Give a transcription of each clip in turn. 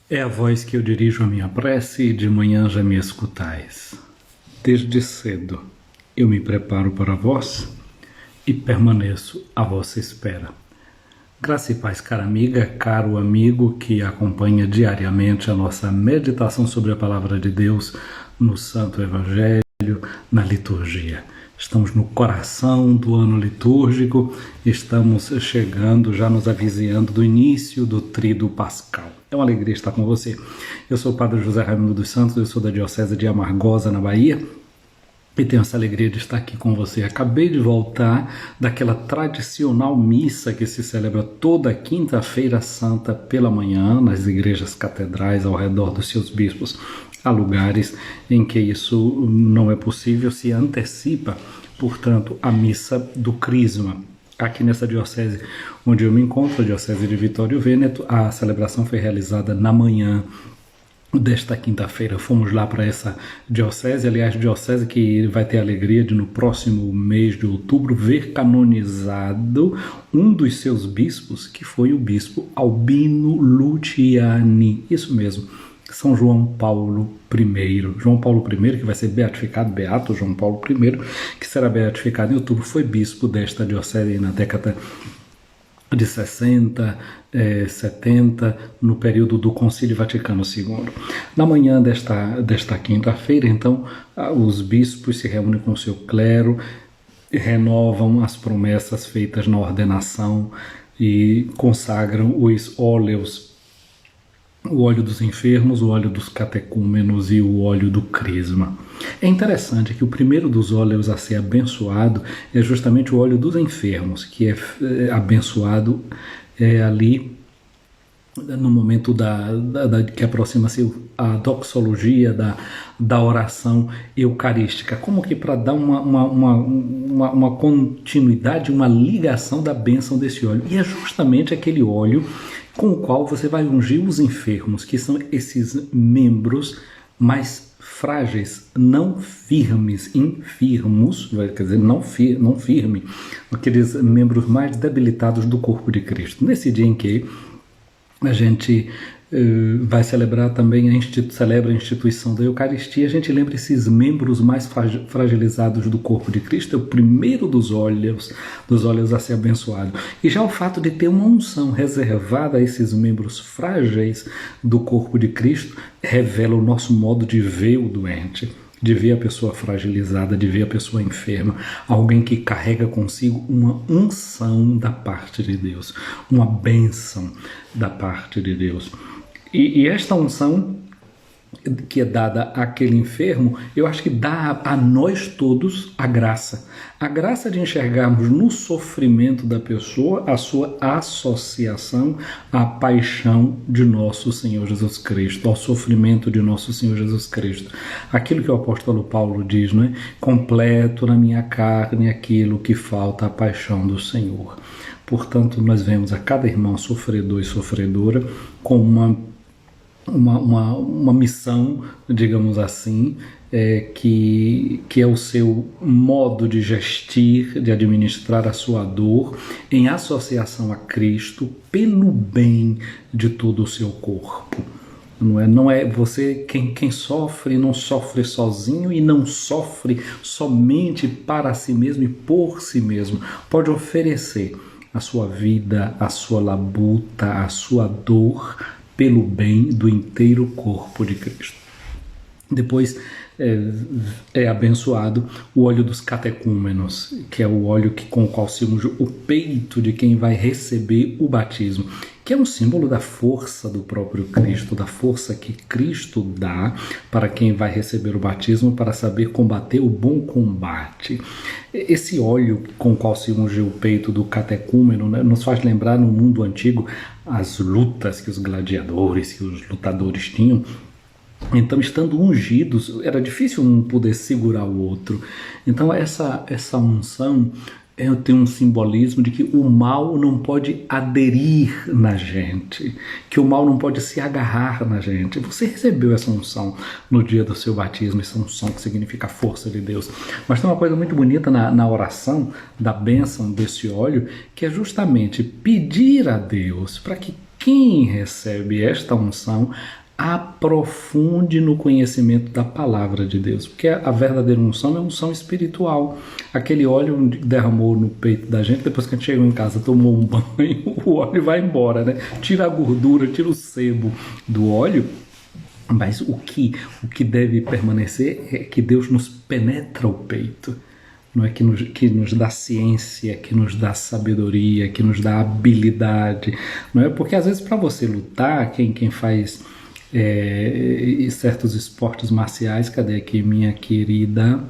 É a voz que eu dirijo a minha prece e de manhã já me escutais. Desde cedo eu me preparo para vós e permaneço à vossa espera. Graça e paz, cara amiga, caro amigo que acompanha diariamente a nossa meditação sobre a Palavra de Deus no Santo Evangelho, na liturgia. Estamos no coração do ano litúrgico, estamos chegando, já nos avizinhando do início do Tríduo Pascal. É uma alegria estar com você. Eu sou o Padre José Raimundo dos Santos, eu sou da Diocese de Amargosa, na Bahia, e tenho essa alegria de estar aqui com você. Acabei de voltar daquela tradicional missa que se celebra toda quinta-feira santa pela manhã nas igrejas catedrais ao redor dos seus bispos. Há lugares em que isso não é possível, se antecipa, portanto, a missa do Crisma. Aqui nessa diocese onde eu me encontro, a Diocese de Vitório Vêneto, a celebração foi realizada na manhã desta quinta-feira. Fomos lá para essa diocese, aliás, diocese que vai ter a alegria de no próximo mês de outubro ver canonizado um dos seus bispos, que foi o bispo Albino Luciani, isso mesmo, São João Paulo I. João Paulo I, que vai ser beatificado, Beato João Paulo I, que será beatificado em outubro, foi bispo desta diocese na década de 60, 70, no período do Concílio Vaticano II. Na manhã desta quinta-feira, então, os bispos se reúnem com o seu clero, renovam as promessas feitas na ordenação e consagram os óleos, o óleo dos enfermos, o óleo dos catecúmenos e o óleo do crisma. É interessante que o primeiro dos óleos a ser abençoado é justamente o óleo dos enfermos, que é abençoado ali no momento que aproxima-se a doxologia da oração eucarística, como que para dar uma continuidade, uma ligação da bênção desse óleo. E é justamente aquele óleo com o qual você vai ungir os enfermos, que são esses membros mais frágeis, não firmes, infirmos, quer dizer, não firme, aqueles membros mais debilitados do corpo de Cristo. Nesse dia em que a gente vai celebrar também, celebra a instituição da Eucaristia, a gente lembra esses membros mais fragilizados do corpo de Cristo, é o primeiro dos óleos a ser abençoado. E já o fato de ter uma unção reservada a esses membros frágeis do corpo de Cristo revela o nosso modo de ver o doente, de ver a pessoa fragilizada, de ver a pessoa enferma, alguém que carrega consigo uma unção da parte de Deus, uma bênção da parte de Deus. E esta unção que é dada àquele enfermo, eu acho que dá a nós todos a graça de enxergarmos no sofrimento da pessoa a sua associação à paixão de nosso Senhor Jesus Cristo, ao sofrimento de nosso Senhor Jesus Cristo. Aquilo que o apóstolo Paulo diz, não é? Completo na minha carne aquilo que falta à paixão do Senhor. Portanto, nós vemos a cada irmão sofredor e sofredora com uma missão, digamos assim, que é o seu modo de gestir, de administrar a sua dor em associação a Cristo pelo bem de todo o seu corpo. Não é você quem sofre, não sofre sozinho e não sofre somente para si mesmo e por si mesmo. Pode oferecer a sua vida, a sua labuta, a sua dor pelo bem do inteiro corpo de Cristo. Depois é abençoado o óleo dos catecúmenos, que é o óleo com o qual se unge o peito de quem vai receber o batismo, que é um símbolo da força do próprio Cristo, da força que Cristo dá para quem vai receber o batismo para saber combater o bom combate. Esse óleo com o qual se unge o peito do catecúmeno, né, nos faz lembrar no mundo antigo as lutas que os gladiadores, que os lutadores tinham. Então, estando ungidos, era difícil um poder segurar o outro. Então, essa unção tem um simbolismo de que o mal não pode aderir na gente, que o mal não pode se agarrar na gente. Você recebeu essa unção no dia do seu batismo, essa unção que significa a força de Deus. Mas tem uma coisa muito bonita na oração da bênção desse óleo, que é justamente pedir a Deus para que quem recebe esta unção aprofunde no conhecimento da palavra de Deus, porque a verdadeira unção é unção espiritual. Aquele óleo derramou no peito da gente, depois que a gente chegou em casa, tomou um banho, o óleo vai embora, né? Tira a gordura, tira o sebo do óleo, mas o que deve permanecer é que Deus nos penetra o peito. Não é que nos dá ciência, que nos dá sabedoria, que nos dá habilidade, não é? Porque às vezes para você lutar, quem faz certos esportes marciais, cadê aqui minha querida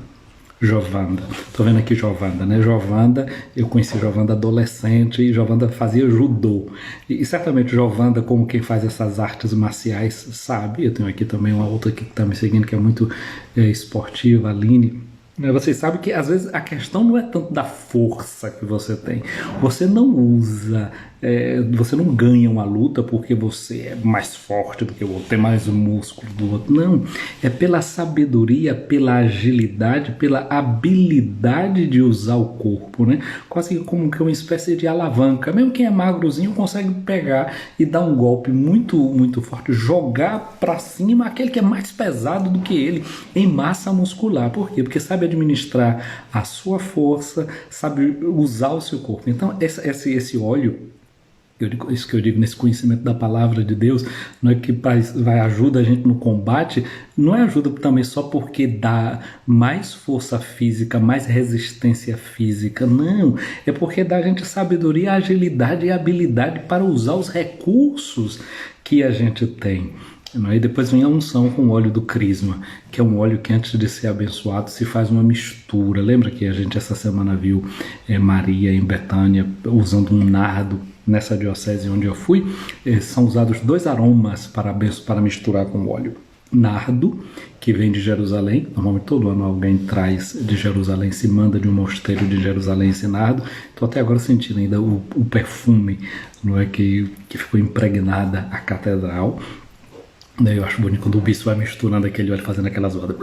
Jovanda? Tô vendo aqui Jovanda, né? Jovanda, eu conheci Jovanda adolescente e Jovanda fazia judô. E certamente Jovanda, como quem faz essas artes marciais, sabe. Eu tenho aqui também uma outra que está me seguindo, que é muito esportiva, a Aline. Vocês sabem que às vezes a questão não é tanto da força que você tem. Você não usa, você não ganha uma luta porque você é mais forte do que o outro, tem mais músculo do outro. Não, é pela sabedoria, pela agilidade, pela habilidade de usar o corpo, né? Quase como que uma espécie de alavanca. Mesmo quem é magrozinho consegue pegar e dar um golpe muito, muito forte, jogar para cima aquele que é mais pesado do que ele em massa muscular. Por quê? Porque sabe administrar a sua força, sabe usar o seu corpo. Então esse óleo, isso que eu digo nesse conhecimento da palavra de Deus, não é que vai ajuda a gente no combate, não é ajuda também só porque dá mais força física, mais resistência física, não, é porque dá a gente sabedoria, agilidade e habilidade para usar os recursos que a gente tem. E depois vem a unção com o óleo do crisma, que é um óleo que antes de ser abençoado se faz uma mistura. Lembra que a gente essa semana viu Maria em Betânia usando um nardo? Nessa diocese onde eu fui, são usados 2 aromas para misturar com o óleo. Nardo, que vem de Jerusalém, normalmente todo ano alguém traz de Jerusalém, se manda de um mosteiro de Jerusalém esse nardo. Estou até agora sentindo ainda o perfume, não é, que ficou impregnada a catedral. Eu acho bonito quando o bispo vai misturando aquele óleo, fazendo aquelas rodas,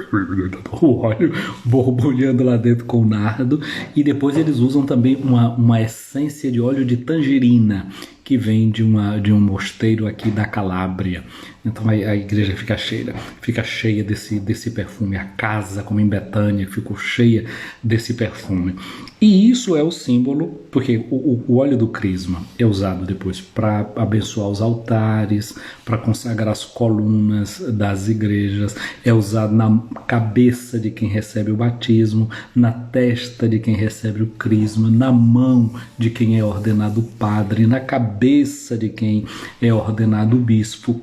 o óleo borbulhando lá dentro com o nardo. E depois eles usam também uma essência de óleo de tangerina, que vem de um mosteiro aqui da Calábria. Então a igreja fica cheia desse perfume. A casa, como em Betânia, ficou cheia desse perfume. E isso é o símbolo, porque o óleo do crisma é usado depois para abençoar os altares, para consagrar as colunas das igrejas, é usado na cabeça de quem recebe o batismo, na testa de quem recebe o crisma, na mão de quem é ordenado padre, na cabeça de quem é ordenado bispo.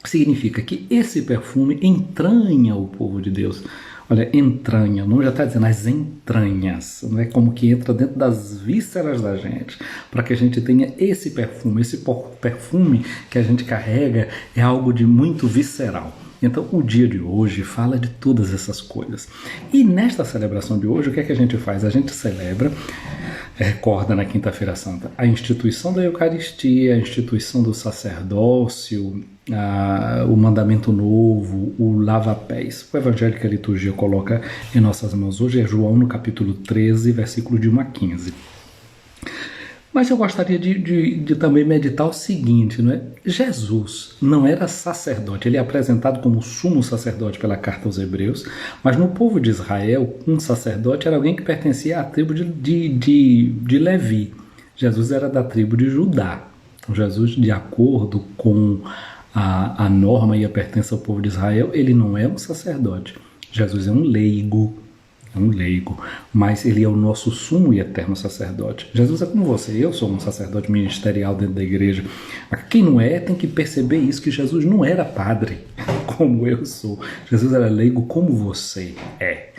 Significa que esse perfume entranha o povo de Deus. Olha, entranha, o nome já está dizendo as entranhas, não é como que entra dentro das vísceras da gente, para que a gente tenha esse perfume que a gente carrega é algo de muito visceral. Então o dia de hoje fala de todas essas coisas. E nesta celebração de hoje, o que é que a gente faz? A gente celebra, recorda na Quinta-feira Santa, a instituição da Eucaristia, a instituição do sacerdócio, o mandamento novo, o lava-pés. O Evangelho que a liturgia coloca em nossas mãos hoje é João no capítulo 13, versículo de 1 a 15. Mas eu gostaria de também meditar o seguinte, não é? Jesus não era sacerdote, ele é apresentado como sumo sacerdote pela carta aos Hebreus, mas no povo de Israel, um sacerdote era alguém que pertencia à tribo de Levi. Jesus era da tribo de Judá. Então Jesus, de acordo com a norma e a pertença ao povo de Israel, ele não é um sacerdote. Jesus é um leigo, mas ele é o nosso sumo e eterno sacerdote. Jesus é como você, eu sou um sacerdote ministerial dentro da igreja. Mas quem não é tem que perceber isso, que Jesus não era padre como eu sou. Jesus era leigo como você é.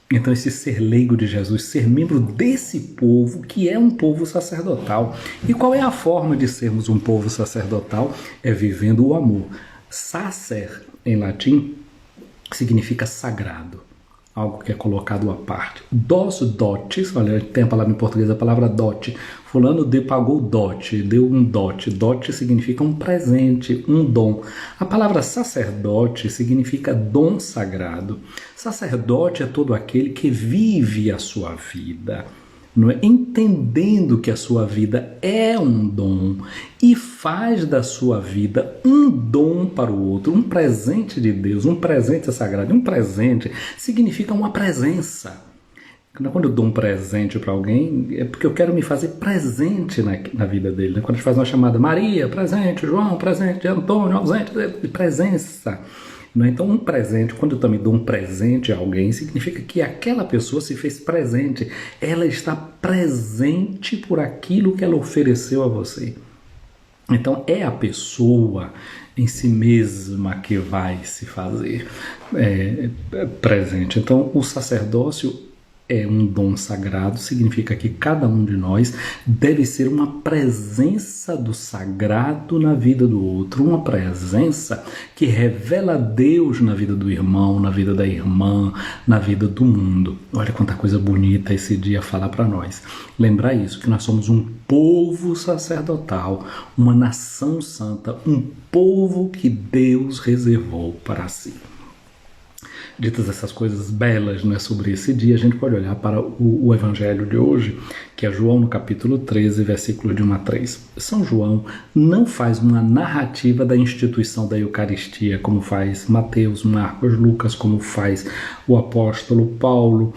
Então esse ser leigo de Jesus, ser membro desse povo que é um povo sacerdotal. E qual é a forma de sermos um povo sacerdotal? É vivendo o amor. Sacer, em latim, significa sagrado. Algo que é colocado à parte. Dos dotes, olha, tem a palavra em português, a palavra dote. Fulano pagou dote, deu um dote. Dote significa um presente, um dom. A palavra sacerdote significa dom sagrado. Sacerdote é todo aquele que vive a sua vida. não é? Entendendo que a sua vida é um dom e faz da sua vida um dom para o outro, um presente de Deus, um presente sagrado. Um presente significa uma presença. Quando eu dou um presente para alguém, é porque eu quero me fazer presente na vida dele. Quando a gente faz uma chamada, Maria, presente, João, presente, Antônio, ausente, presença. Então, um presente, quando eu também dou um presente a alguém, significa que aquela pessoa se fez presente. Ela está presente por aquilo que ela ofereceu a você. Então, é a pessoa em si mesma que vai se fazer presente. Então, o sacerdócio é um dom sagrado, significa que cada um de nós deve ser uma presença do sagrado na vida do outro, uma presença que revela Deus na vida do irmão, na vida da irmã, na vida do mundo. Olha quanta coisa bonita esse dia fala para nós. Lembrar isso, que nós somos um povo sacerdotal, uma nação santa, um povo que Deus reservou para si. Ditas essas coisas belas, né, sobre esse dia, a gente pode olhar para o evangelho de hoje, que é João no capítulo 13, versículos de 1 a 3. São João não faz uma narrativa da instituição da Eucaristia, como faz Mateus, Marcos, Lucas, como faz o apóstolo Paulo,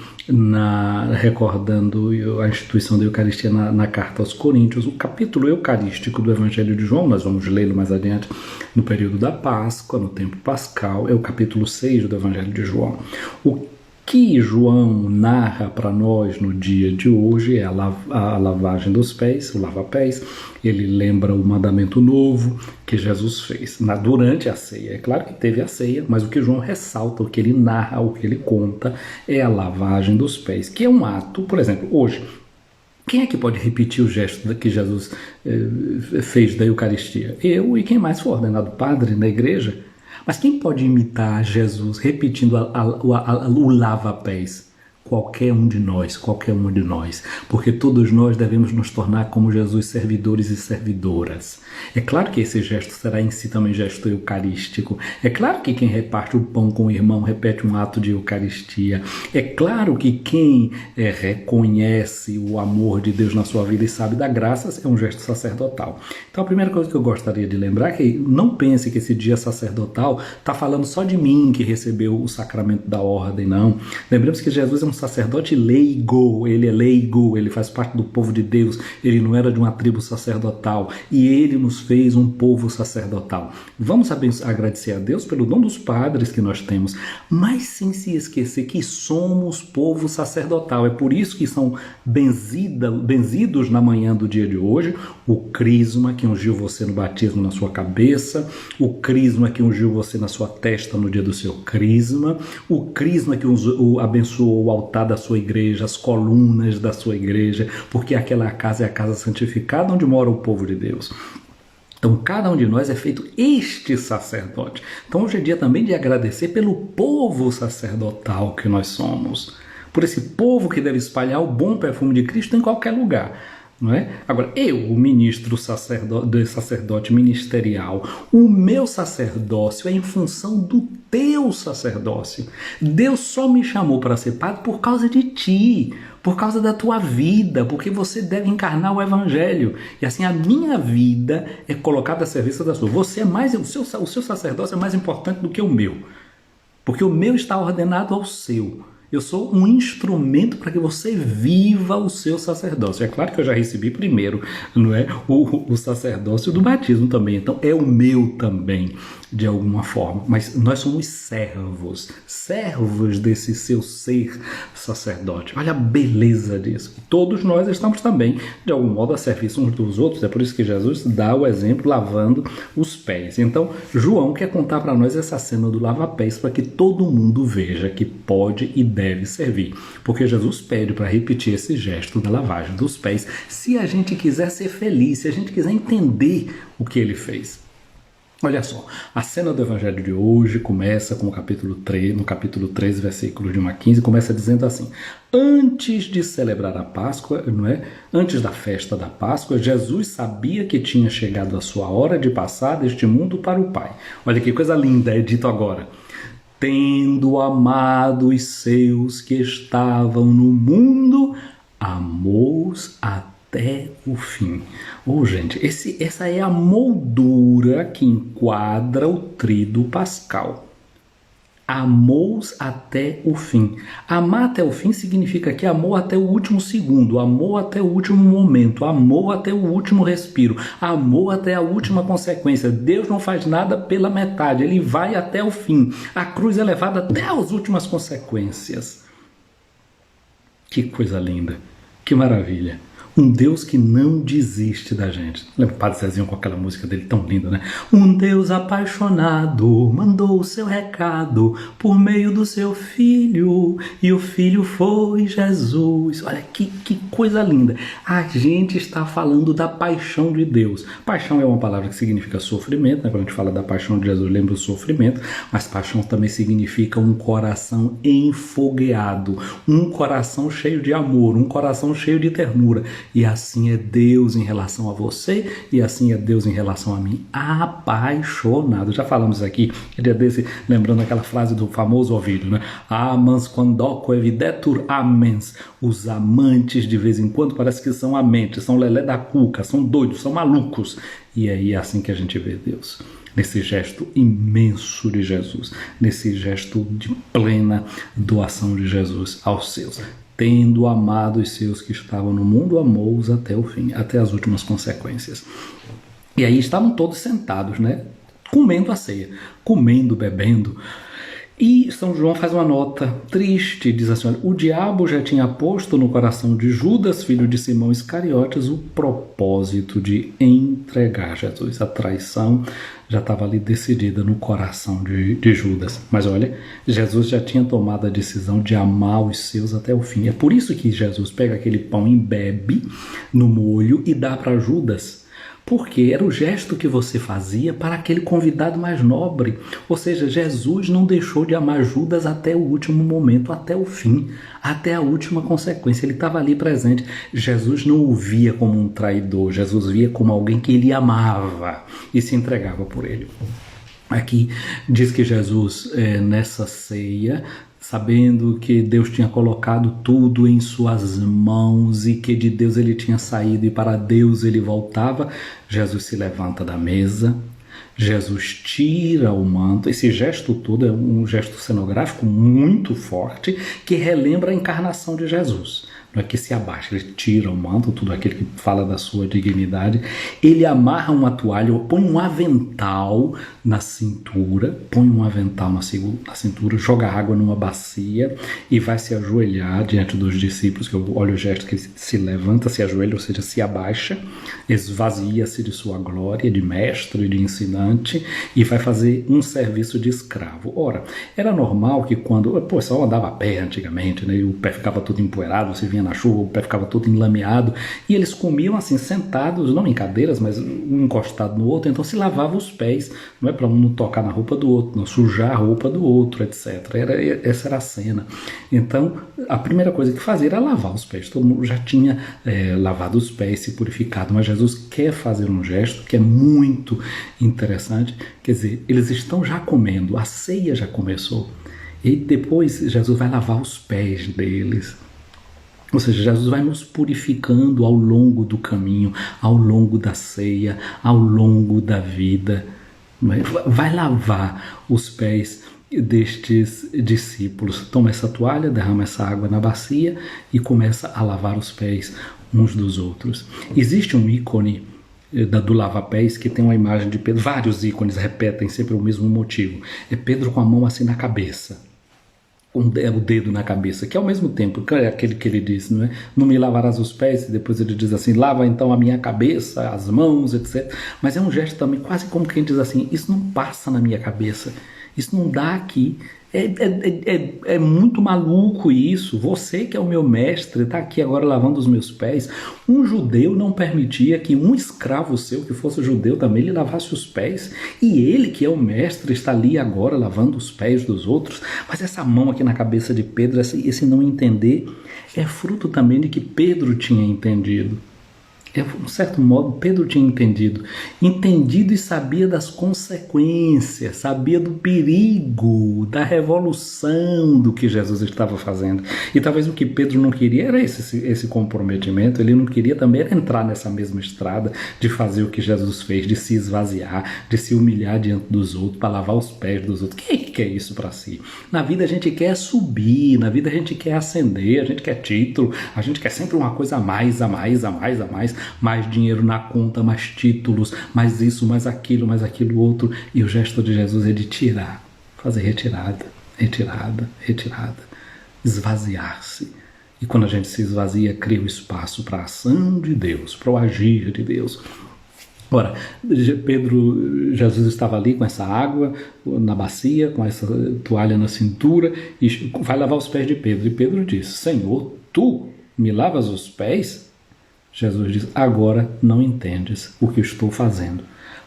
recordando a instituição da Eucaristia na carta aos Coríntios. O capítulo eucarístico do evangelho de João, nós vamos lê-lo mais adiante, no período da Páscoa, no tempo pascal, é o capítulo 6 do evangelho de João. O que João narra para nós no dia de hoje é a lavagem dos pés, o lava-pés. Ele lembra o mandamento novo que Jesus fez durante a ceia. É claro que teve a ceia, mas o que João ressalta, o que ele narra, o que ele conta é a lavagem dos pés, que é um ato, por exemplo, hoje. Quem é que pode repetir o gesto que Jesus fez da Eucaristia? Eu e quem mais for ordenado padre na igreja. Mas quem pode imitar Jesus repetindo o lava-pés? Qualquer um de nós, porque todos nós devemos nos tornar como Jesus, servidores e servidoras. É claro que esse gesto será em si também gesto eucarístico. É claro que quem reparte o pão com o irmão repete um ato de Eucaristia. É claro que quem reconhece o amor de Deus na sua vida e sabe dar graças é um gesto sacerdotal. Então a primeira coisa que eu gostaria de lembrar é que não pense que esse dia sacerdotal está falando só de mim que recebeu o sacramento da ordem, não. Lembremos que Jesus é um sacerdote leigo, ele faz parte do povo de Deus, ele não era de uma tribo sacerdotal e ele nos fez um povo sacerdotal. Vamos agradecer a Deus pelo dom dos padres que nós temos, mas sem se esquecer que somos povo sacerdotal. É por isso que são benzidos na manhã do dia de hoje o crisma que ungiu você no batismo na sua cabeça, o crisma que ungiu você na sua testa no dia do seu crisma, o crisma que abençoou o altar da sua igreja, as colunas da sua igreja, porque aquela casa é a casa santificada onde mora o povo de Deus. Então, cada um de nós é feito este sacerdote. Então, hoje é dia também de agradecer pelo povo sacerdotal que nós somos, por esse povo que deve espalhar o bom perfume de Cristo em qualquer lugar. Não é? Agora, eu, o ministro sacerdote ministerial, o meu sacerdócio é em função do teu sacerdócio. Deus só me chamou para ser padre por causa de ti, por causa da tua vida, porque você deve encarnar o evangelho. E assim, a minha vida é colocada a serviço da sua. O seu sacerdócio é mais importante do que o meu, porque o meu está ordenado ao seu. Eu sou um instrumento para que você viva o seu sacerdócio. É claro que eu já recebi primeiro, não é, o sacerdócio do batismo também. Então é o meu também, de alguma forma. Mas nós somos servos desse seu ser sacerdote. Olha a beleza disso. Todos nós estamos também, de algum modo, a serviço uns dos outros. É por isso que Jesus dá o exemplo lavando os pés. Então, João quer contar para nós essa cena do lava-pés para que todo mundo veja que pode e deve servir, porque Jesus pede para repetir esse gesto da lavagem dos pés se a gente quiser ser feliz, se a gente quiser entender o que ele fez. Olha só, a cena do evangelho de hoje começa com no capítulo 13, versículos de 1 a 15, começa dizendo assim: antes de celebrar a Páscoa, não é? Antes da festa da Páscoa, Jesus sabia que tinha chegado a sua hora de passar deste mundo para o Pai. Olha que coisa linda, é dito agora. Tendo amado os seus que estavam no mundo amou-os até o fim. Gente, essa é a moldura que enquadra o tríduo pascal. Amou-os até o fim. Amar até o fim significa que amou até o último segundo, amou até o último momento, amou até o último respiro, amou até a última consequência. Deus não faz nada pela metade, ele vai até o fim. A cruz é levada até as últimas consequências. Que coisa linda, que maravilha. Um Deus que não desiste da gente. Lembra o Padre Zezinho com aquela música dele tão linda, né? Um Deus apaixonado mandou o seu recado por meio do seu Filho, e o Filho foi Jesus. Olha que coisa linda. A gente está falando da paixão de Deus. Paixão é uma palavra que significa sofrimento, né? Quando a gente fala da paixão de Jesus, lembra o sofrimento, mas paixão também significa um coração enfogueado, um coração cheio de amor, um coração cheio de ternura. E assim é Deus em relação a você, e assim é Deus em relação a mim, apaixonado. Já falamos aqui, dia desse, lembrando aquela frase do famoso Ovídio, né? Amans quandoque evidetur amens. Os amantes de vez em quando parece que são amentes, são lelé da cuca, são doidos, são malucos. E aí é assim que a gente vê Deus. Nesse gesto imenso de Jesus, nesse gesto de plena doação de Jesus aos seus. Tendo amado os seus que estavam no mundo, amou-os até o fim, até as últimas consequências. E aí estavam todos sentados, né? Comendo a ceia, comendo, bebendo. E São João faz uma nota triste, diz assim: olha, o diabo já tinha posto no coração de Judas, filho de Simão Iscariotes, o propósito de entregar Jesus. A traição já estava ali decidida no coração de Judas. Mas olha, Jesus já tinha tomado a decisão de amar os seus até o fim. É por isso que Jesus pega aquele pão, embebe no molho e dá para Judas. Porque era o gesto que você fazia para aquele convidado mais nobre. Ou seja, Jesus não deixou de amar Judas até o último momento, até o fim, até a última consequência. Ele estava ali presente. Jesus não o via como um traidor, Jesus via como alguém que ele amava e se entregava por ele. Aqui diz que Jesus, nessa ceia, sabendo que Deus tinha colocado tudo em suas mãos e que de Deus ele tinha saído e para Deus ele voltava, Jesus se levanta da mesa, Jesus tira o manto. Esse gesto todo é um gesto cenográfico muito forte que relembra a encarnação de Jesus. Não é que se abaixa, ele tira o manto, tudo aquilo que fala da sua dignidade. Ele amarra uma toalha, põe um avental na cintura, na cintura, joga água numa bacia e vai se ajoelhar diante dos discípulos, que eu olho o gesto que ele se levanta, se ajoelha, ou seja, se abaixa, esvazia-se de sua glória, de mestre, de ensinante, e vai fazer um serviço de escravo. Ora, era normal que quando... o pessoal andava a pé antigamente, né, e o pé ficava todo empoeirado, você vinha na chuva, o pé ficava todo enlameado, e eles comiam assim, sentados, não em cadeiras, mas um encostado no outro, então se lavava os pés, não é para um não tocar na roupa do outro, não sujar a roupa do outro, etc. Essa era a cena. Então, a primeira coisa que fazia era lavar os pés. Todo mundo já tinha lavado os pés, se purificado, mas Jesus quer fazer um gesto que é muito interessante, quer dizer, eles estão já comendo, a ceia já começou, e depois Jesus vai lavar os pés deles. Ou seja, Jesus vai nos purificando ao longo do caminho, ao longo da ceia, ao longo da vida. Vai lavar os pés destes discípulos. Toma essa toalha, derrama essa água na bacia e começa a lavar os pés uns dos outros. Existe um ícone do lava-pés que tem uma imagem de Pedro. Vários ícones repetem sempre o mesmo motivo. É Pedro com a mão assim na cabeça. O dedo na cabeça, que ao mesmo tempo, é aquele que ele diz, não é? Não me lavarás os pés, e depois ele diz assim, lava então a minha cabeça, as mãos, etc. Mas é um gesto também, quase como quem diz assim, isso não passa na minha cabeça, isso não dá aqui. É muito maluco isso. Você que é o meu mestre está aqui agora lavando os meus pés. Um judeu não permitia que um escravo seu que fosse judeu também lhe lavasse os pés, e ele que é o mestre está ali agora lavando os pés dos outros. Mas essa mão aqui na cabeça de Pedro, esse não entender, é fruto também de que Pedro tinha entendido. De um certo modo, Pedro tinha entendido e sabia das consequências, sabia do perigo, da revolução do que Jesus estava fazendo. E talvez o que Pedro não queria era esse comprometimento, ele não queria também entrar nessa mesma estrada de fazer o que Jesus fez, de se esvaziar, de se humilhar diante dos outros, para lavar os pés dos outros. Quem é que quer isso para si? Na vida a gente quer subir, na vida a gente quer ascender, a gente quer título, a gente quer sempre uma coisa a mais, mais dinheiro na conta, mais títulos, mais isso, mais aquilo outro. E o gesto de Jesus é de tirar, fazer retirada, esvaziar-se. E quando a gente se esvazia, cria um espaço para a ação de Deus, para o agir de Deus. Ora, Jesus estava ali com essa água na bacia, com essa toalha na cintura, e vai lavar os pés de Pedro. E Pedro diz: Senhor, tu me lavas os pés? Jesus diz: agora não entendes o que estou fazendo.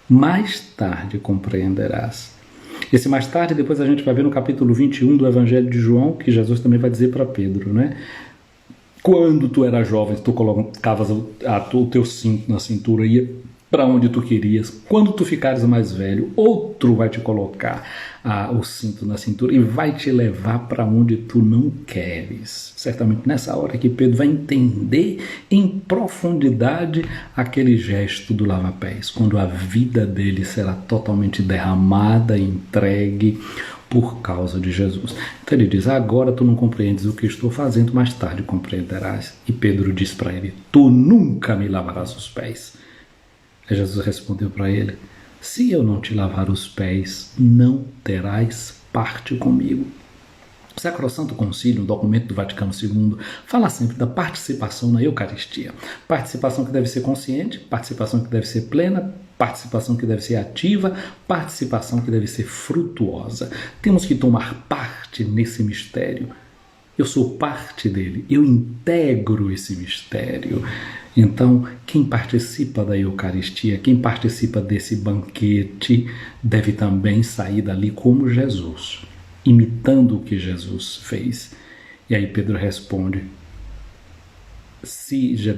Mais tarde compreenderás. Esse mais tarde, depois a gente vai ver no capítulo 21 do Evangelho de João, que Jesus também vai dizer para Pedro, né? Quando tu eras jovem, tu colocavas o teu cinto na cintura e ia para onde tu querias. Quando tu ficares mais velho, outro vai te colocar o cinto na cintura e vai te levar para onde tu não queres. Certamente nessa hora que Pedro vai entender em profundidade aquele gesto do lava-pés, quando a vida dele será totalmente derramada, entregue por causa de Jesus. Então ele diz: agora tu não compreendes o que estou fazendo, mais tarde compreenderás. E Pedro diz para ele: tu nunca me lavarás os pés. Aí Jesus respondeu para ele: se eu não te lavar os pés, não terás parte comigo. O Sacrosanto Concílio, um documento do Vaticano II, fala sempre da participação na Eucaristia. Participação que deve ser consciente, participação que deve ser plena, participação que deve ser ativa, participação que deve ser frutuosa. Temos que tomar parte nesse mistério. Eu sou parte dele, eu integro esse mistério. Então, quem participa da Eucaristia, quem participa desse banquete, deve também sair dali como Jesus, imitando o que Jesus fez. E aí Pedro responde,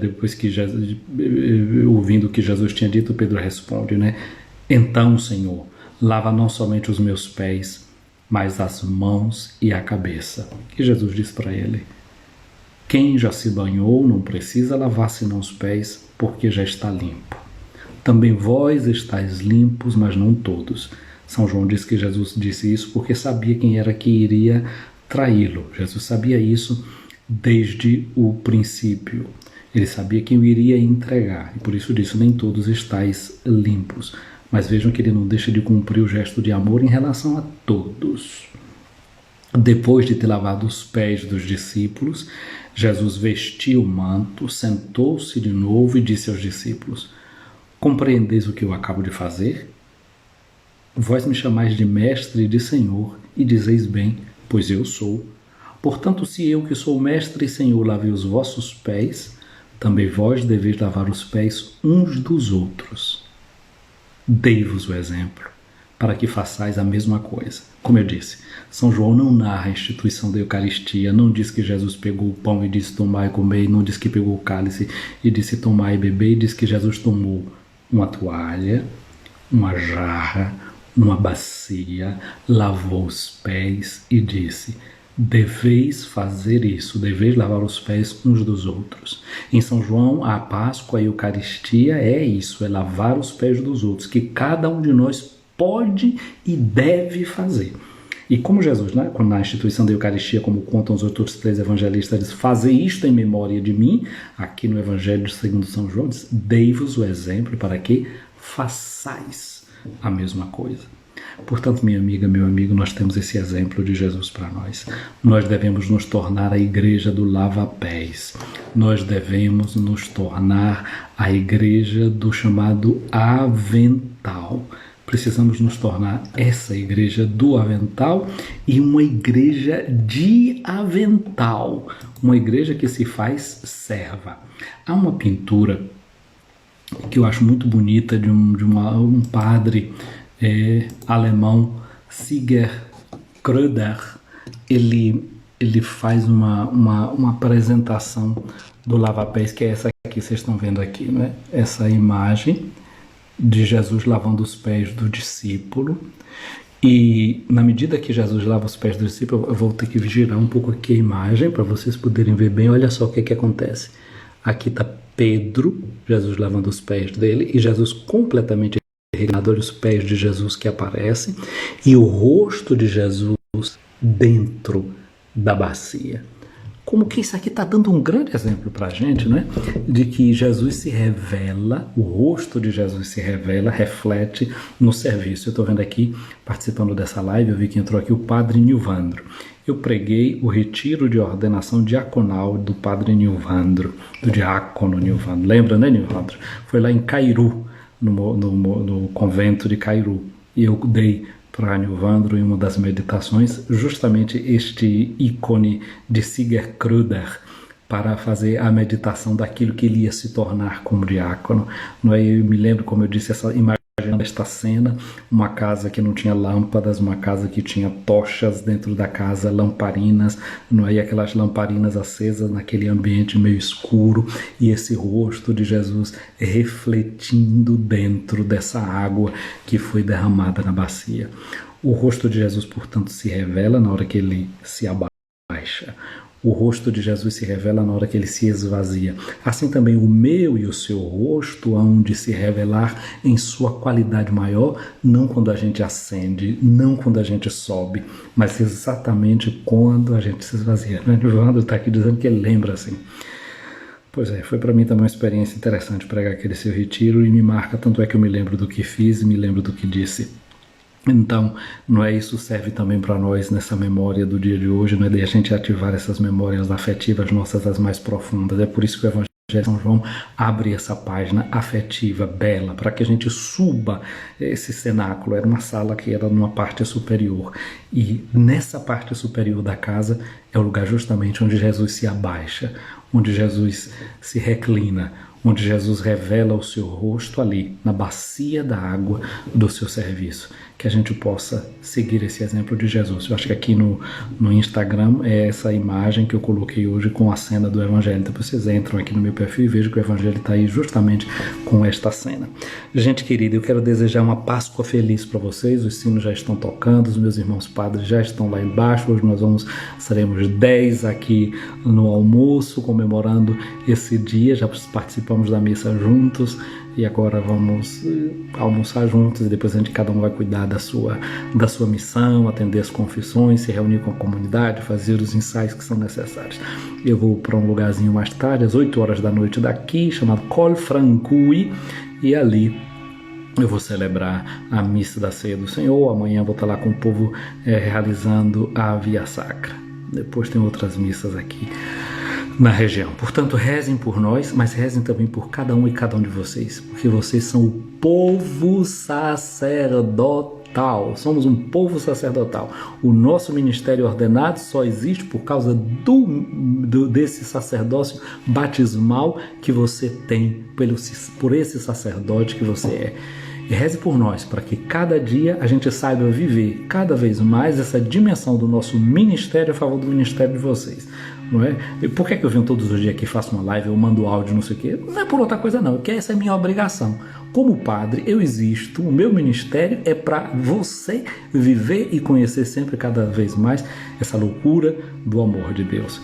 depois que Jesus, ouvindo o que Jesus tinha dito, Pedro responde, né? Então, Senhor, lava não somente os meus pés, mas as mãos e a cabeça. E Jesus diz para ele: quem já se banhou não precisa lavar senão os pés, porque já está limpo. Também vós estáis limpos, mas não todos. São João diz que Jesus disse isso porque sabia quem era que iria traí-lo. Jesus sabia isso desde o princípio. Ele sabia quem o iria entregar, e por isso disse: nem todos estáis limpos. Mas vejam que ele não deixa de cumprir o gesto de amor em relação a todos. Depois de ter lavado os pés dos discípulos, Jesus vestiu o manto, sentou-se de novo e disse aos discípulos: compreendeis o que eu acabo de fazer? Vós me chamais de mestre e de senhor, e dizeis bem, pois eu sou. Portanto, se eu, que sou mestre e senhor, lavei os vossos pés, também vós deveis lavar os pés uns dos outros. Dei-vos o exemplo, para que façais a mesma coisa. Como eu disse, São João não narra a instituição da Eucaristia, não diz que Jesus pegou o pão e disse tomai e comei, não diz que pegou o cálice e disse tomai e beber, e diz que Jesus tomou uma toalha, uma jarra, uma bacia, lavou os pés e disse: deveis fazer isso, deveis lavar os pés uns dos outros. Em São João, a Páscoa, a Eucaristia é isso, é lavar os pés dos outros, que cada um de nós pode e deve fazer. E como Jesus, né, na instituição da Eucaristia, como contam os outros três evangelistas, diz: fazer isto em memória de mim, aqui no Evangelho segundo São João, diz: dei-vos o exemplo para que façais a mesma coisa. Portanto, minha amiga, meu amigo, nós temos esse exemplo de Jesus para nós. Nós devemos nos tornar a igreja do lava-pés. Nós devemos nos tornar a igreja do chamado avental. Precisamos nos tornar essa igreja do avental e uma igreja de avental. Uma igreja que se faz serva. Há uma pintura que eu acho muito bonita de um padre alemão, Sigurd Kröder. Ele faz uma apresentação do lava-pés, que é essa aqui, vocês estão vendo aqui, né? Essa imagem de Jesus lavando os pés do discípulo. E na medida que Jesus lava os pés do discípulo, eu vou ter que girar um pouco aqui a imagem para vocês poderem ver bem. Olha só o que acontece. Aqui está Pedro, Jesus lavando os pés dele, e Jesus completamente irrigado, olha os pés de Jesus que aparecem, e o rosto de Jesus dentro da bacia. Como que isso aqui está dando um grande exemplo para a gente, né? De que Jesus se revela, o rosto de Jesus se revela, reflete no serviço. Eu estou vendo aqui, participando dessa live, eu vi que entrou aqui o Padre Nilvandro. Eu preguei o retiro de ordenação diaconal do Padre Nilvandro, do diácono Nilvandro. Lembra, né, Nilvandro? Foi lá em Cairu, no convento de Cairu. E eu dei para Nilvandro, em uma das meditações, justamente este ícone de Sigurd Kruder, para fazer a meditação daquilo que ele ia se tornar como diácono. Eu me lembro, como eu disse, essa imagem desta cena, uma casa que não tinha lâmpadas, uma casa que tinha tochas dentro da casa, lamparinas, e aquelas lamparinas acesas naquele ambiente meio escuro, e esse rosto de Jesus refletindo dentro dessa água que foi derramada na bacia. O rosto de Jesus, portanto, se revela na hora que ele se abaixa. O rosto de Jesus se revela na hora que ele se esvazia. Assim também o meu e o seu rosto hão de se revelar em sua qualidade maior, não quando a gente ascende, não quando a gente sobe, mas exatamente quando a gente se esvazia. O Evandro está aqui dizendo que ele lembra assim. Pois é, foi para mim também uma experiência interessante pregar aquele seu retiro e me marca, tanto é que eu me lembro do que fiz e me lembro do que disse. Então, isso serve também para nós nessa memória do dia de hoje, de a gente ativar essas memórias afetivas nossas, as mais profundas. É por isso que o Evangelho de São João abre essa página afetiva, bela, para que a gente suba esse cenáculo. Era uma sala que era numa parte superior, e nessa parte superior da casa é o lugar justamente onde Jesus se abaixa, onde Jesus se reclina, onde Jesus revela o seu rosto ali, na bacia da água do seu serviço. Que a gente possa seguir esse exemplo de Jesus. Eu acho que aqui no Instagram é essa imagem que eu coloquei hoje com a cena do Evangelho. Então vocês entram aqui no meu perfil e vejam que o Evangelho está aí justamente com esta cena. Gente querida, eu quero desejar uma Páscoa feliz para vocês. Os sinos já estão tocando, os meus irmãos padres já estão lá embaixo. Hoje nós seremos 10 aqui no almoço, comemorando esse dia. Já participamos da missa juntos. E agora vamos almoçar juntos e depois cada um vai cuidar da sua missão, atender as confissões, se reunir com a comunidade, fazer os ensaios que são necessários. Eu vou para um lugarzinho mais tarde, às 8 horas da noite daqui, chamado Col Francui, e ali eu vou celebrar a missa da Ceia do Senhor. Amanhã vou estar lá com o povo realizando a Via Sacra. Depois tem outras missas aqui na região. Portanto, rezem por nós, mas rezem também por cada um e cada um de vocês, porque vocês são o povo sacerdotal. Somos um povo sacerdotal. O nosso ministério ordenado só existe por causa desse sacerdócio batismal que você tem, por esse sacerdote que você é. E reze por nós, para que cada dia a gente saiba viver cada vez mais essa dimensão do nosso ministério a favor do ministério de vocês. Não é? E por que eu venho todos os dias aqui, faço uma live, eu mando áudio, não sei o quê? Não é por outra coisa não, porque essa é a minha obrigação. Como padre, eu existo, o meu ministério é para você viver e conhecer sempre cada vez mais essa loucura do amor de Deus.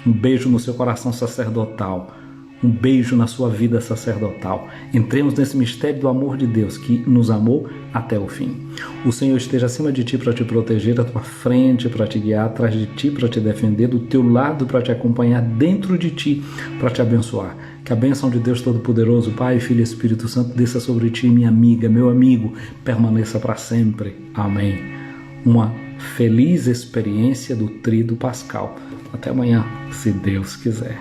Um beijo no seu coração sacerdotal. Um beijo na sua vida sacerdotal. Entremos nesse mistério do amor de Deus que nos amou até o fim. O Senhor esteja acima de ti para te proteger, à tua frente para te guiar, atrás de ti para te defender, do teu lado para te acompanhar, dentro de ti para te abençoar. Que a bênção de Deus Todo-Poderoso, Pai, Filho e Espírito Santo, desça sobre ti, minha amiga, meu amigo, permaneça para sempre. Amém. Uma feliz experiência do Tríduo Pascal. Até amanhã, se Deus quiser.